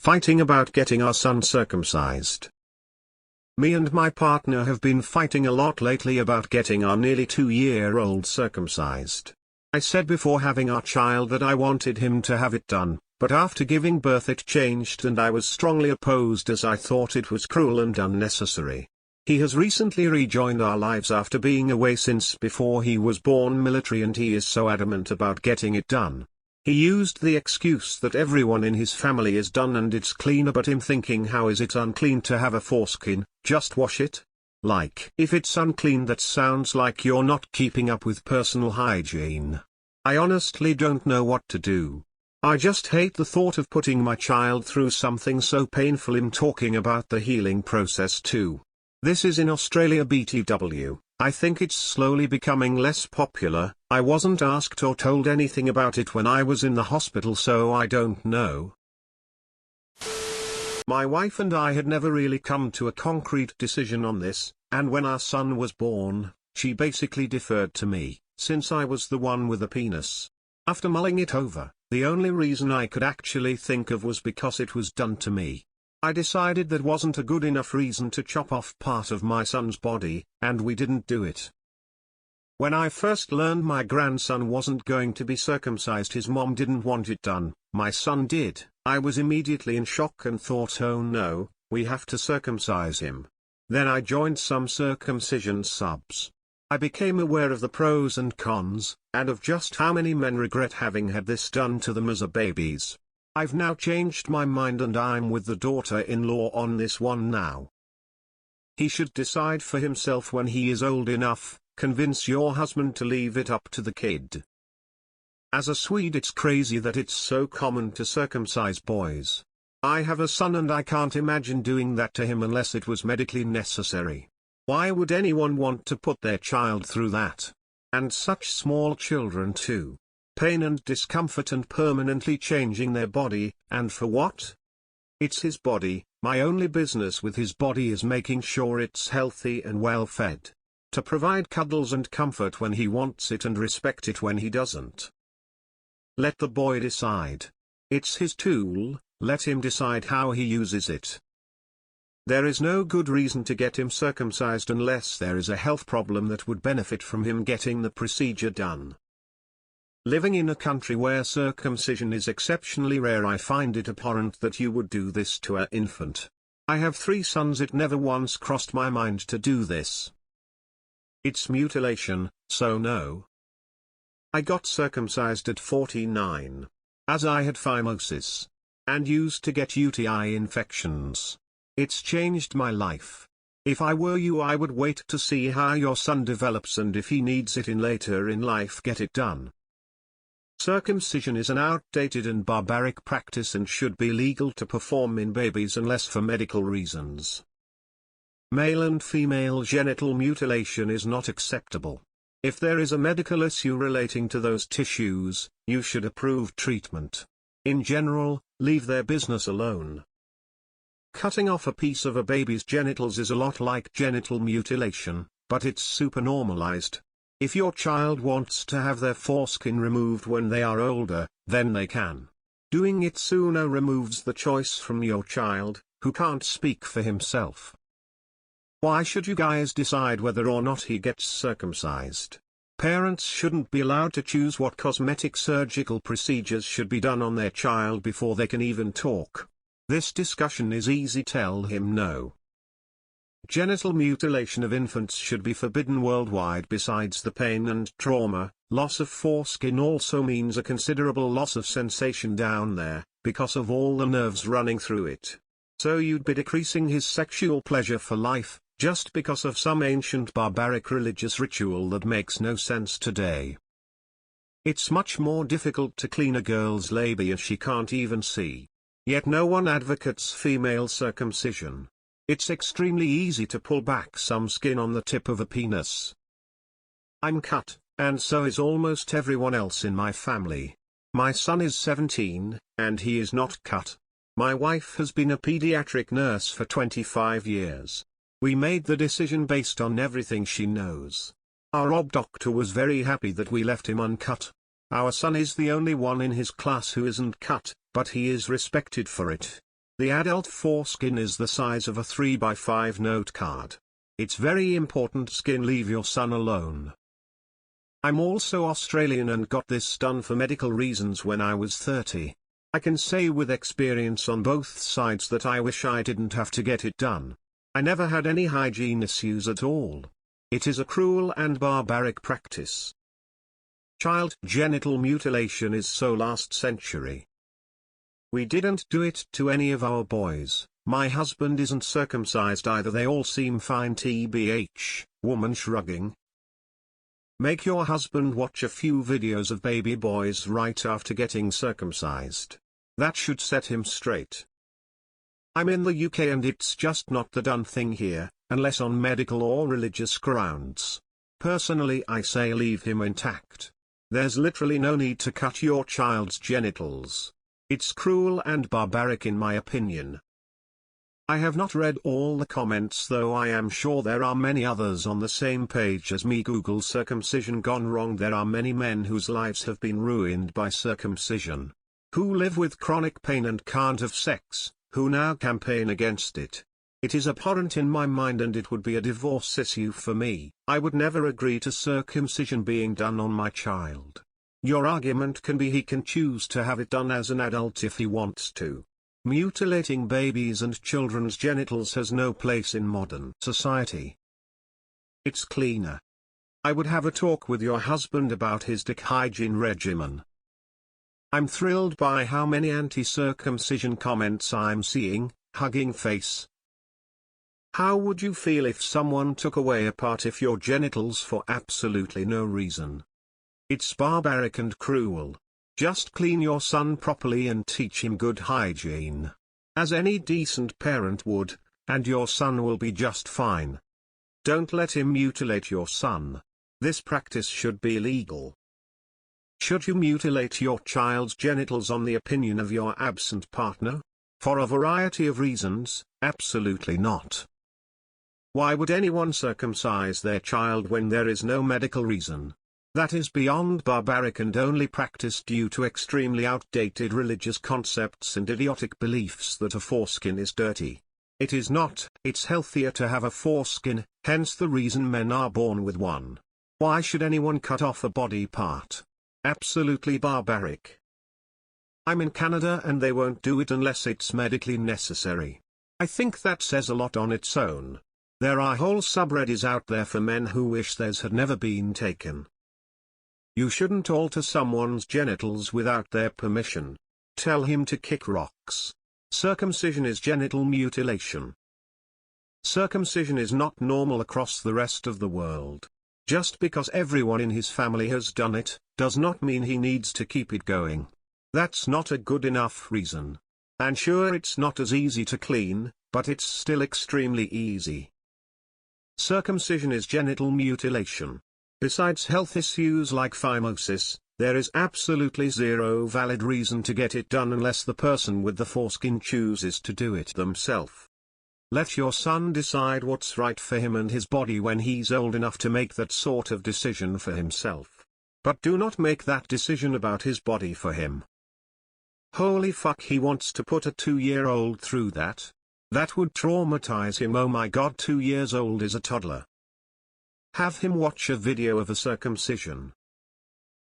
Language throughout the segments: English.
Fighting about getting our son circumcised. Me and my partner have been fighting a lot lately about getting our nearly 2-year-old circumcised. I said before having our child that I wanted him to have it done, but after giving birth it changed and I was strongly opposed as I thought it was cruel and unnecessary. He has recently rejoined our lives after being away since before he was born military, and he is so adamant about getting it done. He used the excuse that everyone in his family is done and it's cleaner, but I'm thinking, how is it unclean to have a foreskin? Just wash it? Like, if it's unclean, that sounds like you're not keeping up with personal hygiene. I honestly don't know what to do. I just hate the thought of putting my child through something so painful. I'm talking about the healing process too. This is in Australia BTW. I think it's slowly becoming less popular. I wasn't asked or told anything about it when I was in the hospital, so I don't know. My wife and I had never really come to a concrete decision on this, and when our son was born, she basically deferred to me, since I was the one with a penis. After mulling it over, the only reason I could actually think of was because it was done to me. I decided that wasn't a good enough reason to chop off part of my son's body, and we didn't do it. When I first learned my grandson wasn't going to be circumcised, his mom didn't want it done, my son did, I was immediately in shock and thought, oh no, we have to circumcise him. Then I joined some circumcision subs. I became aware of the pros and cons, and of just how many men regret having had this done to them as a babies. I've now changed my mind and I'm with the daughter-in-law on this one now. He should decide for himself when he is old enough. Convince your husband to leave it up to the kid. As a Swede, it's crazy that it's so common to circumcise boys. I have a son and I can't imagine doing that to him unless it was medically necessary. Why would anyone want to put their child through that? And such small children too. Pain and discomfort and permanently changing their body, and for what? It's his body. My only business with his body is making sure it's healthy and well fed. To provide cuddles and comfort when he wants it and respect it when he doesn't. Let the boy decide. It's his tool, let him decide how he uses it. There is no good reason to get him circumcised unless there is a health problem that would benefit from him getting the procedure done. Living in a country where circumcision is exceptionally rare, I find it abhorrent that you would do this to an infant. I have 3 sons, it never once crossed my mind to do this. It's mutilation, so no. I got circumcised at 49. As I had phimosis. And used to get UTI infections. It's changed my life. If I were you, I would wait to see how your son develops, and if he needs it in later in life, get it done. Circumcision is an outdated and barbaric practice and should be legal to perform in babies unless for medical reasons. Male and female genital mutilation is not acceptable. If there is a medical issue relating to those tissues, you should approve treatment. In general, leave their business alone. Cutting off a piece of a baby's genitals is a lot like genital mutilation, but it's super normalized. If your child wants to have their foreskin removed when they are older, then they can. Doing it sooner removes the choice from your child, who can't speak for himself. Why should you guys decide whether or not he gets circumcised? Parents shouldn't be allowed to choose what cosmetic surgical procedures should be done on their child before they can even talk. This discussion is easy. Tell him no. Genital mutilation of infants should be forbidden worldwide. Besides the pain and trauma, loss of foreskin also means a considerable loss of sensation down there, because of all the nerves running through it. So you'd be decreasing his sexual pleasure for life, just because of some ancient barbaric religious ritual that makes no sense today. It's much more difficult to clean a girl's labia she can't even see. Yet no one advocates female circumcision. It's extremely easy to pull back some skin on the tip of a penis. I'm cut, and so is almost everyone else in my family. My son is 17, and he is not cut. My wife has been a pediatric nurse for 25 years. We made the decision based on everything she knows. Our OB doctor was very happy that we left him uncut. Our son is the only one in his class who isn't cut, but he is respected for it. The adult foreskin is the size of a 3x5 note card. It's very important skin. Leave your son alone. I'm also Australian and got this done for medical reasons when I was 30. I can say with experience on both sides that I wish I didn't have to get it done. I never had any hygiene issues at all. It is a cruel and barbaric practice. Child genital mutilation is so last century. We didn't do it to any of our boys. My husband isn't circumcised either. They all seem fine. TBH, woman shrugging. Make your husband watch a few videos of baby boys right after getting circumcised. That should set him straight. I'm in the UK and it's just not the done thing here, unless on medical or religious grounds. Personally, I say leave him intact. There's literally no need to cut your child's genitals. It's cruel and barbaric in my opinion. I have not read all the comments, though I am sure there are many others on the same page as me. Google circumcision gone wrong. There are many men whose lives have been ruined by circumcision, who live with chronic pain and can't have sex, who now campaign against it. It is abhorrent in my mind and it would be a divorce issue for me. I would never agree to circumcision being done on my child. Your argument can be he can choose to have it done as an adult if he wants to. Mutilating babies and children's genitals has no place in modern society. It's cleaner. I would have a talk with your husband about his dick hygiene regimen. I'm thrilled by how many anti-circumcision comments I'm seeing. Hugging face. How would you feel if someone took away a part of your genitals for absolutely no reason? It's barbaric and cruel. Just clean your son properly and teach him good hygiene, as any decent parent would, and your son will be just fine. Don't let him mutilate your son. This practice should be illegal. Should you mutilate your child's genitals on the opinion of your absent partner? For a variety of reasons, absolutely not. Why would anyone circumcise their child when there is no medical reason? That is beyond barbaric and only practiced due to extremely outdated religious concepts and idiotic beliefs that a foreskin is dirty. It is not. It's healthier to have a foreskin, hence the reason men are born with one. Why should anyone cut off a body part? Absolutely barbaric. I'm in Canada and they won't do it unless it's medically necessary. I think that says a lot on its own. There are whole subreddits out there for men who wish theirs had never been taken. You shouldn't alter someone's genitals without their permission. Tell him to kick rocks. Circumcision is genital mutilation. Circumcision is not normal across the rest of the world. Just because everyone in his family has done it, does not mean he needs to keep it going. That's not a good enough reason. And sure, it's not as easy to clean, but it's still extremely easy. Circumcision is genital mutilation. Besides health issues like phimosis, there is absolutely zero valid reason to get it done unless the person with the foreskin chooses to do it themselves. Let your son decide what's right for him and his body when he's old enough to make that sort of decision for himself. But do not make that decision about his body for him. Holy fuck, he wants to put a 2-year-old through that? That would traumatize him. Oh my god, 2 years old is a toddler. Have him watch a video of a circumcision.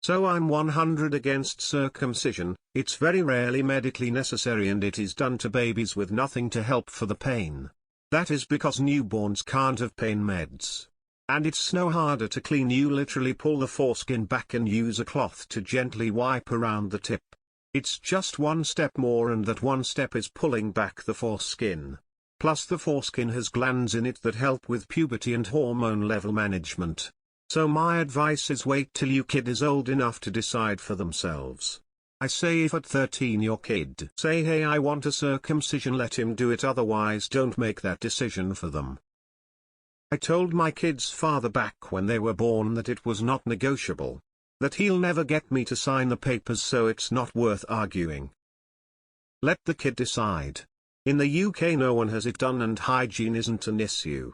So I'm 100 against circumcision. It's very rarely medically necessary and it is done to babies with nothing to help for the pain. That is because newborns can't have pain meds. And it's no harder to clean. You literally pull the foreskin back and use a cloth to gently wipe around the tip. It's just one step more, and that one step is pulling back the foreskin. Plus the foreskin has glands in it that help with puberty and hormone level management. So my advice is wait till your kid is old enough to decide for themselves. I say if at 13 your kid say hey I want a circumcision, let him do it, otherwise don't make that decision for them. I told my kid's father back when they were born that it was not negotiable. That he'll never get me to sign the papers, so it's not worth arguing. Let the kid decide. In the UK no one has it done and hygiene isn't an issue.